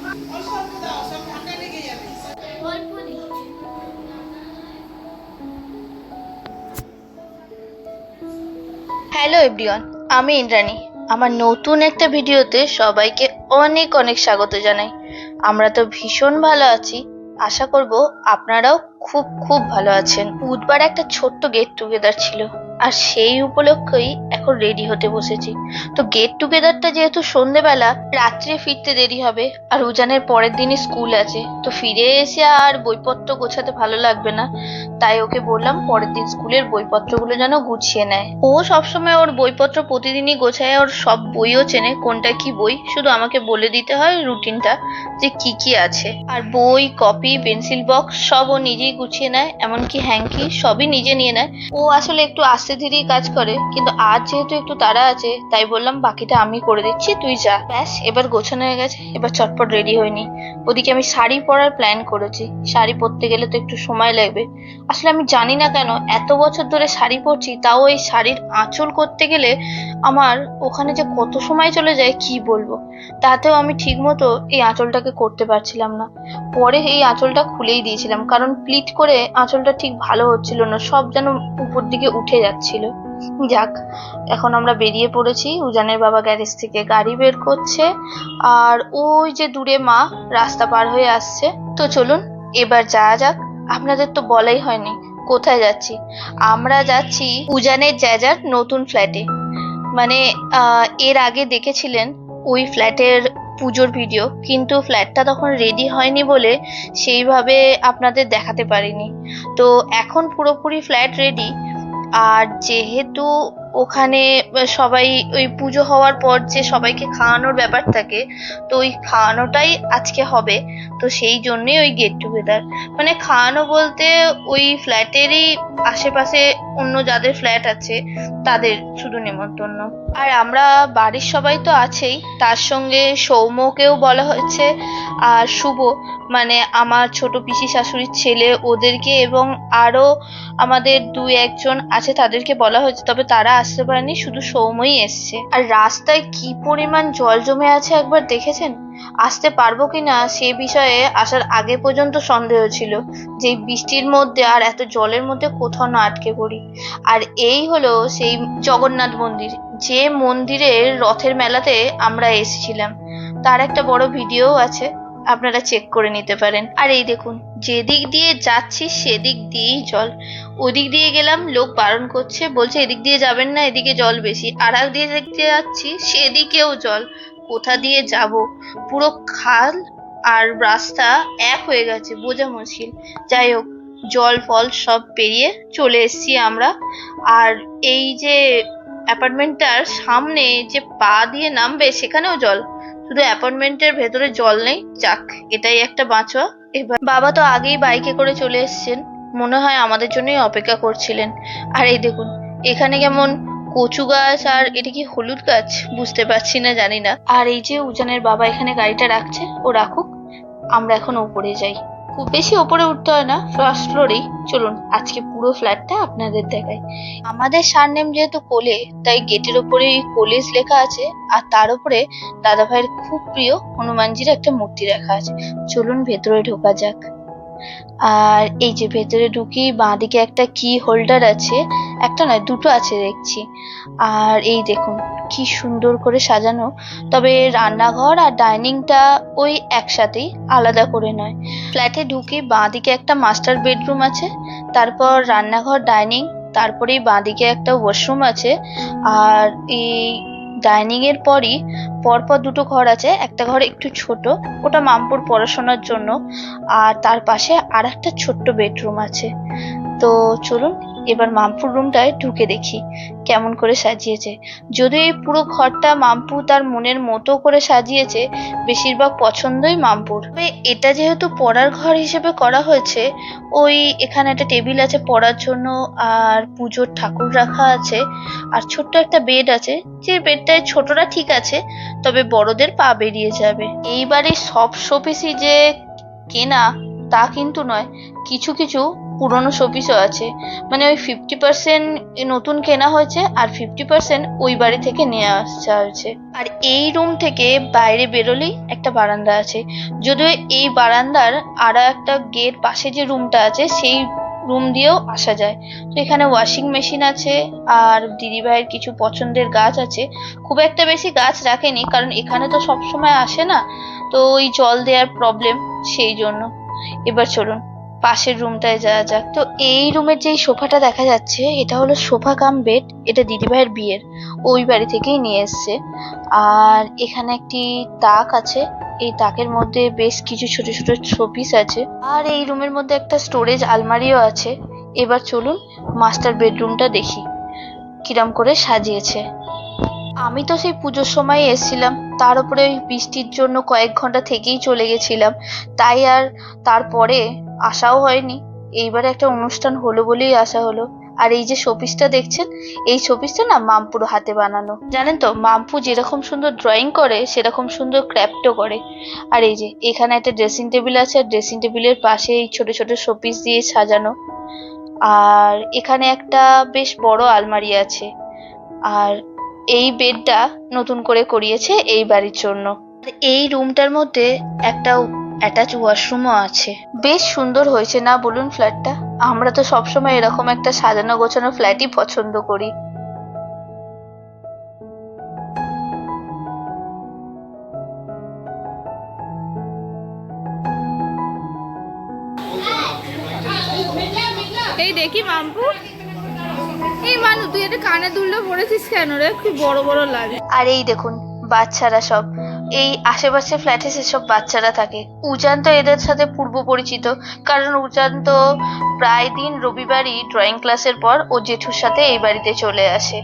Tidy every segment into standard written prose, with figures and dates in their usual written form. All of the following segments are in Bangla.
হ্যালো এভরিওয়ান, আমি ইন্দ্রাণী। আমার নতুন একটা ভিডিওতে সবাইকে অনেক অনেক স্বাগত জানাই। আমরা তো ভীষণ ভালো আছি, আশা করব আপনারাও খুব খুব ভালো আছেন। বুধবার একটা ছোট্ট গেট টুগেদার ছিল, আর সেই উপলক্ষেই এখন রেডি হতে বসেছি। তো গেট টুগেদারটা যেহেতু সন্ধেবেলা, রাত্রে ফিরতে দেরি হবে, আর উজানের পরের দিনই স্কুল আছে, তো ফিরে এসে আর বইপত্র গোছাতে ভালো লাগবে না। তাই ওকে বললাম পরের দিন স্কুলের বইপত্রগুলো যেন গুছিয়ে নেয়। ও সবসময় ওর বইপত্র প্রতিদিনই গোছায়, ওর সব বইও চেনে কোনটা কি বই, শুধু আমাকে বলে দিতে হয় রুটিনটা যে কি কি আছে। আর বই, কপি, পেন্সিল বক্স সব ও নিজেই গুছিয়ে নেয়, এমনকি হ্যাঙ্কি সবই নিজে নিয়ে নেয়। ও আসলে একটু আস্তে ধীরেই কাজ করে, কিন্তু আজ যেহেতু একটু তাড়া আছে তাই বললাম বাকিটা আমি করে দিচ্ছি, তুই যা। ব্যাস, এবার গোছানো হয়ে গেছে, এবার চটপট রেডি হয়নি। ওদিকে আমি শাড়ি পরার প্ল্যান করেছি। শাড়ি পরতে গেলে তো একটু সময় লাগবে। আসলে আমি জানি না কেন এত বছর ধরে শাড়ি পরছি, তাও এই শাড়ির আঁচল করতে গেলে আমার ওখানে যে কত সময় চলে যায় কি বলবো। তাতেও আমি ঠিক মতো এই আঁচলটাকে করতে পারছিলাম না। পরে এই আঁচলটা খুলেই দিয়েছিলাম, কারণ প্লিট করে আঁচলটা ঠিক ভালো হচ্ছিল না, সব যেন উপর দিকে উঠে যাচ্ছিল। যাক, এখন আমরা বেরিয়ে পড়েছি। উজানের বাবা গ্যারেজ থেকে গাড়ি বের করছে, আর ওই যে দূরে মা রাস্তা পার হয়ে আসছে। তো চলুন এবার যাওয়া যাক। আপনাদের তো বলাই হয়নি কোথায় যাচ্ছি। আমরা যাচ্ছি উজানের জ্যাজার নতুন ফ্ল্যাটে। মানে এর আগে দেখেছিলেন ওই ফ্ল্যাটের পুজোর ভিডিও, কিন্তু ফ্ল্যাটটা তখন রেডি হয়নি বলে সেইভাবে আপনাদের দেখাতে পারিনি। তো এখন পুরোপুরি ফ্ল্যাট রেডি। আর যেহেতু ওখানে সবাই ওই পুজো হওয়ার পর যে সবাইকে খাওয়ানোর ব্যাপার থাকে, তো ওই খাওয়ানোটাই আজকে হবে। তো সেই জন্যই ওই গেট টুগেদার, মানে খাওয়ানো বলতে ওই ফ্ল্যাটেরই আশেপাশে অন্য যাদের ফ্ল্যাট আছে তাদের শুধু নেমন্তন্ন। আর আমরা বাড়ির সবাই তো আছেই, তার সঙ্গে সৌম্যকেও বলা হয়েছে, আর শুভ মানে আমার ছোট পিসি শাশুড়ির ছেলে, ওদেরকে এবং আরো আমাদের দুই একজন আছে তাদেরকে বলা হয়েছে, তবে তারা আসতে পারেনি, শুধু সৌম্যই এসছে। আর রাস্তায় কি পরিমাণ জল জমে আছে একবার দেখেছেন? আসতে পারবো কিনা সে বিষয়ে আসার আগে পর্যন্ত সন্দেহ ছিল, যে বৃষ্টির মধ্যে আর এত জলের মধ্যে কোথাও না আটকে পড়ি। আর এই হলো সেই জগন্নাথ মন্দির, যে মন্দিরের রথের মেলাতে আমরা এসেছিলাম। তার একটা বড় ভিডিও আছে, আপনারা চেক করে নিতে পারেন। আর এই দেখুন, যেদিক দিয়ে যাচ্ছি সেদিক দিয়েই জল। ওদিক দিয়ে গেলাম, লোক বারণ করছে, বলছে এদিক দিয়ে যাবেন না, এদিকে জল বেশি। আর এক দিয়ে দেখতে যাচ্ছি সেদিকেও জল। কোথা দিয়ে যাব? পুরো খাল আর রাস্তা এক হয়ে গেছে, বোঝা মুশকিল। যাই হোক, জল ফল সব পেরিয়ে চলে এসেছি আমরা। আর এই যে অ্যাপার্টমেন্টটার সামনে যে পা দিয়ে নামবে সেখানেও জল, শুধু অ্যাপার্টমেন্টের ভেতরে জল নেই। যাক, এটাই একটা বাঁচোয়া। এবার বাবা তো আগেই বাইকে করে চলে এসেছেন, মনে হয় আমাদের জন্যই অপেক্ষা করছিলেন। আর এই দেখুন, এখানে কেমন কচু গাছ, আর এটা কি হলুদ গাছ বুঝতে পারছি না, জানি না। আর এই যে উজানের বাবা এখানে গাড়িটা রাখছে, ও রাখুক, আমরা এখন ওপরে যাই। খুব বেশি ওপরে উঠতে হয় না, ফার্স্ট ফ্লোরেই। চলুন আজকে পুরো ফ্ল্যাটটা আপনাদের দেখাই। আমাদের সারনেম যেহেতু কোলে, তাই গেটের ওপরে কলেজ লেখা আছে, আর তার উপরে দাদা ভাইয়ের খুব প্রিয় হনুমানজির একটা মূর্তি রাখা আছে। চলুন ভেতরে ঢোকা যাক। আর এই যে ভেতরে ঢুকি, বাঁদিকে একটা কি হোল্ডার আছে, একটা নয় দুটো আছে দেখছি। আর এই দেখুন কি সুন্দর করে সাজানো, তবে রান্নাঘর আর ডাইনিংটা ওই একসাথেই, আলাদা করে নয়। ফ্ল্যাটে ঢুকি, বাঁদিকে একটা মাস্টার বেডরুম আছে, তারপর রান্নাঘর, ডাইনিং, তারপরেই বাঁদিকে একটা ওয়াশরুম আছে। আর এই ডাইনিং এর পরই পরপর দুটো ঘর আছে, একটা ঘর একটু ছোট, ওটা মামপুর পড়াশোনার জন্য, আর তার পাশে আর একটা ছোট্ট বেডরুম আছে। তো চলুন এবার মামপুর রুমটায় ঢুকে দেখি কেমন করে সাজিয়েছে। যদিও এই পুরো ঘরটা মামপু তার মনের মতো করে সাজিয়েছে, বেশিরভাগ পছন্দই মামপুর। তবে এটা যেহেতু পড়ার ঘর হিসেবে করা হয়েছে, ওই এখানে একটা টেবিল আছে পড়ার জন্য, আর পুজোর ঠাকুর রাখা আছে, আর ছোট্ট একটা বেড আছে, যে বেডটায় ছোটরা ঠিক আছে, তবে বড়দের পা বেরিয়ে যাবে। এইবারে সব শোপিসই যে কেনা তা কিন্তু নয়, কিছু কিছু পুরনো শোপিসও আছে। মানে ওই 50% নতুন কেনা হয়েছে আর 50% ওই বাড়ি থেকে নিয়ে আসা হয়েছে। আর এই রুম থেকে বাইরে বেরোলেই একটা বারান্দা আছে, যদিও এই বারান্দার আরো একটা গেট পাশে যে রুমটা আছে সেই রুম দিয়েও আসা যায়। তো এখানে ওয়াশিং মেশিন আছে আর দিদিভাইয়ের কিছু পছন্দের গাছ আছে। খুব একটা বেশি গাছ রাখেনি, কারণ এখানে তো সবসময় আসে না, তো ওই জল দেওয়ার প্রবলেম, সেই জন্য। এবার চলুন পাশের রুমটায় যাওয়া যাক। তো এই রুমের যেই সোফাটা দেখা যাচ্ছে এটা হলো সোফা কাম বেড। এটা দিদিভাইয়ের বিয়ের, ওই বাড়ি থেকেই নিয়ে এসছে। আর এখানে একটি তাক আছে, এই তাকের মধ্যে বেশ কিছু ছোট ছোট শোপিস আছে। আর এই রুমের মধ্যে একটা স্টোরেজ আলমারিও আছে। এবার চলুন মাস্টার বেডরুমটা দেখি কিরম করে সাজিয়েছে। আমি তো সেই পুজোর সময় এসেছিলাম, তার উপরে ওই বৃষ্টির জন্য কয়েক ঘন্টা থেকেই চলে গেছিলাম, তাই আর তারপরে আসাও হয়নি। এইবারে একটা অনুষ্ঠান হলো বলেই আসা হলো। আর এই যে শোপিসটা দেখছেন, এই শোপিসটা না মামপুর হাতে বানানো। জানেন তো, মামপু যেরকম সুন্দর ড্রয়িং করে সেরকম সুন্দর ক্র্যাফটও করে। আর এই যে এখানে একটা ড্রেসিং টেবিল আছে, আর ড্রেসিং টেবিলের পাশে এই ছোট ছোট শোপিস দিয়ে সাজানো। আর এখানে একটা বেশ বড় আলমারি আছে। আর এই বেডটা নতুন করে করিয়েছে এই বাড়ির জন্য। এই রুমটার মধ্যে একটা অ্যাটাচ ওয়াশরুমও আছে। বেশ সুন্দর হয়েছে না বলুন ফ্ল্যাটটা? আমরা তো সবসময় এরকম একটা সাজানো গোছানো ফ্ল্যাটই পছন্দ করি। এই দেখি মাম্পু, এই মানু তুই এটা কানে দুললে পড়েছিস কেন রে? খুব বড় বড় লাগে। আর এই দেখুন বাচ্চারা সব, এই আশেপাশে ফ্ল্যাটে সেসব বাচ্চারা থাকে। উজান তো এদের সাথে পূর্ব পরিচিত, কারণ উজান তো প্রায় দিন রবিবারই ড্রয়িং ক্লাসের পর ও জেঠুর সাথে এই বাড়িতে চলে আসে।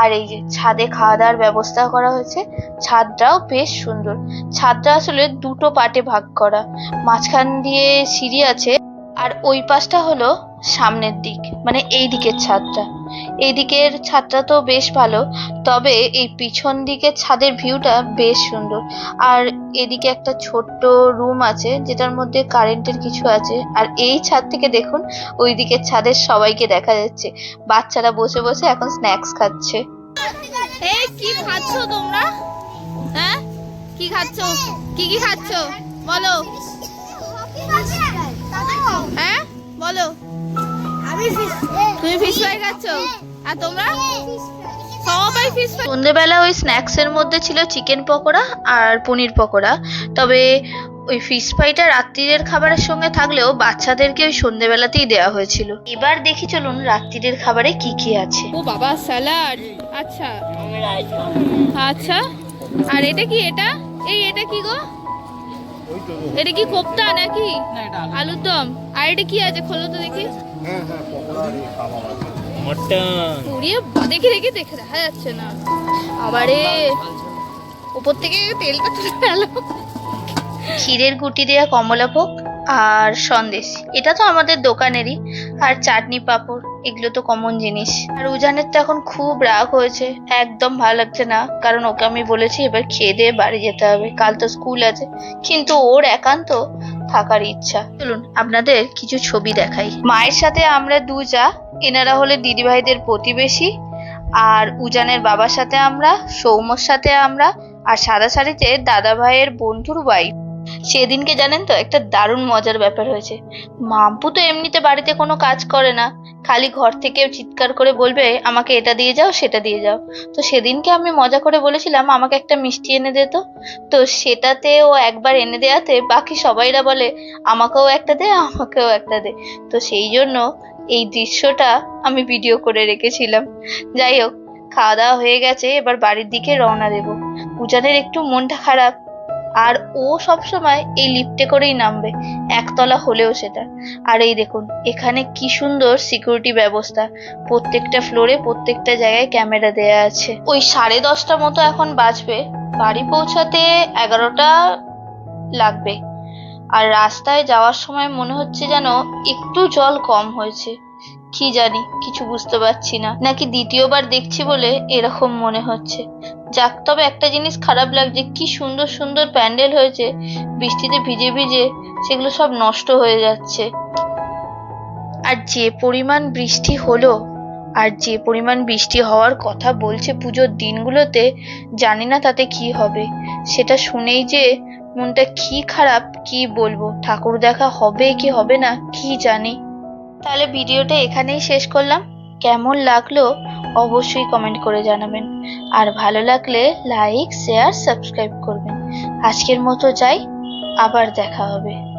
আর এই যে ছাদে খাওয়া দাওয়ার ব্যবস্থা করা হয়েছে, ছাদটাও বেশ সুন্দর। ছাদটা আসলে দুটো পার্টে ভাগ করা, মাঝখান দিয়ে সিঁড়ি আছে। আর ওই পাশটা হলো সামনের দিক, মানে এই দিকের ছাদটা। এই দিকের ছাদটা তো বেশ ভালো, তবে এই পিছন দিকের ছাদের ভিউটা বেশ সুন্দর। আর এদিকে একটা ছোট্ট রুম আছে যেটার মধ্যে কারেন্টের কিছু আছে। আর এই ছাদ থেকে দেখুন ওই দিকের ছাদের সবাইকে দেখা যাচ্ছে, বাচ্চারা বসে বসে এখন স্ন্যাক্স খাচ্ছে। এই কি খাচ্ছো তোমরা? হ্যাঁ কি খাচ্ছো? কি কি খাচ্ছো বলো? হ্যাঁ বলো। তুমি ফিশ ফ্রাই খাচ্ছো আর তোমরা সবাই ফিশ ফ্রাই। সন্ধ্যেবেলা ওই স্ন্যাক্স এর মধ্যে ছিল চিকেন পকোড়া আর পনির পকোড়া। তবে ওই ফিশ ফ্রাইটা রাত্রিরের খাবারের সঙ্গে থাকলেও বাচ্চাদেরকে ওই সন্ধ্যেবেলাতেই দেওয়া হয়েছিল। এবার দেখি চলুন রাত্রিরের খাবারে কি কি আছে। ও বাবা, স্যালাড। আচ্ছা আচ্ছা, আর এটা কি? এটা কি গো? এটা কি কোপ্তা নাকি আলুর দম? আর এটা কি আছে, খোলো তো দেখি। দেখি দেখি দেখে দেখা যাচ্ছে না। আবারে উপর থেকে তেলটা তুলে ফেলো। ক্ষীরের গুটি দেওয়া কমলাভোগ আর সন্দেশ, এটা তো আমাদের দোকানেরই। আর চাটনি পাঁপড়, এগুলো তো কমন জিনিস। আর উজানের তো এখন খুব রাগ হয়েছে, একদম ভালো লাগছে না, কারণ ওকে আমি বলেছি এবার খেয়ে দিয়ে বাড়ি যেতে হবে, কাল তো স্কুল আছে। কিন্তু ওর একান্ত থাকার ইচ্ছা। চলুন আপনাদের কিছু ছবি দেখাই। মায়ের সাথে আমরা দু যা, এনারা হলে দিদিভাইদের প্রতিবেশী। আর উজানের বাবার সাথে আমরা, সৌম্যর সাথে আমরা, আর সাদা শাড়িতে দাদা ভাইয়ের বন্ধুর ওয়াইফ। সেদিনকে জানেন তো একটা দারুণ মজার ব্যাপার হয়েছে। মাম্পু তো এমনিতে বাড়িতে কোনো কাজ করে না, খালি ঘর থেকে চিৎকার করে বলবে আমাকে এটা দিয়ে যাও সেটা দিয়ে যাও। তো সেদিনকে আমি মজা করে বলেছিলাম আমাকে একটা মিষ্টি এনে দে। তো সেটাতে ও একবার এনে দেয়াতে বাকি সবাইরা বলে আমাকেও একটা দে, আমাকেও একটা দে। তো সেই জন্য এই দৃশ্যটা আমি ভিডিও করে রেখেছিলাম। যাই হোক, খাওয়া দাওয়া হয়ে গেছে, এবার বাড়ির দিকে রওনা দেব। উজানের একটু মনটা খারাপ, আর ও সব সময় এই লিফটে করেই নামবে, একতলা হলেও সেটা। আর এই দেখুন এখানে কি সুন্দর সিকিউরিটি ব্যবস্থা, প্রত্যেকটা ফ্লোরে প্রত্যেকটা জায়গায় ক্যামেরা দেয়া আছে। ওই 10:30 মতো এখন বাজবে, বাড়ি পৌঁছাতে 11টা লাগবে। আর রাস্তায় যাওয়ার সময় মনে হচ্ছে যেন একটু জল কম হয়েছে, কি জানি কিছু বুঝতে পারছি না, নাকি দ্বিতীয়বার দেখছি বলে এরকম মনে হচ্ছে। যাক, তবে একটা জিনিস খারাপ লাগছে, কি সুন্দর সুন্দর প্যান্ডেল হয়েছে, বৃষ্টিতে ভিজে ভিজে সেগুলো সব নষ্ট হয়ে যাচ্ছে। আর যে পরিমাণ বৃষ্টি হলো, আর যে পরিমাণ বৃষ্টি হওয়ার কথা বলছে পুজোর দিনগুলোতে, জানি না তাতে কি হবে। সেটা শুনেই যে মনটা কি খারাপ, কি বলবো। ঠাকুর দেখা হবে কি হবে না কি জানি। তাহলে ভিডিওটা এখানেই শেষ করলাম। কেমন লাগলো অবশ্যই কমেন্ট করে জানাবেন, আর ভালো লাগলে লাইক, শেয়ার, সাবস্ক্রাইব করবেন। আজকের মতো যাই, আবার দেখা হবে।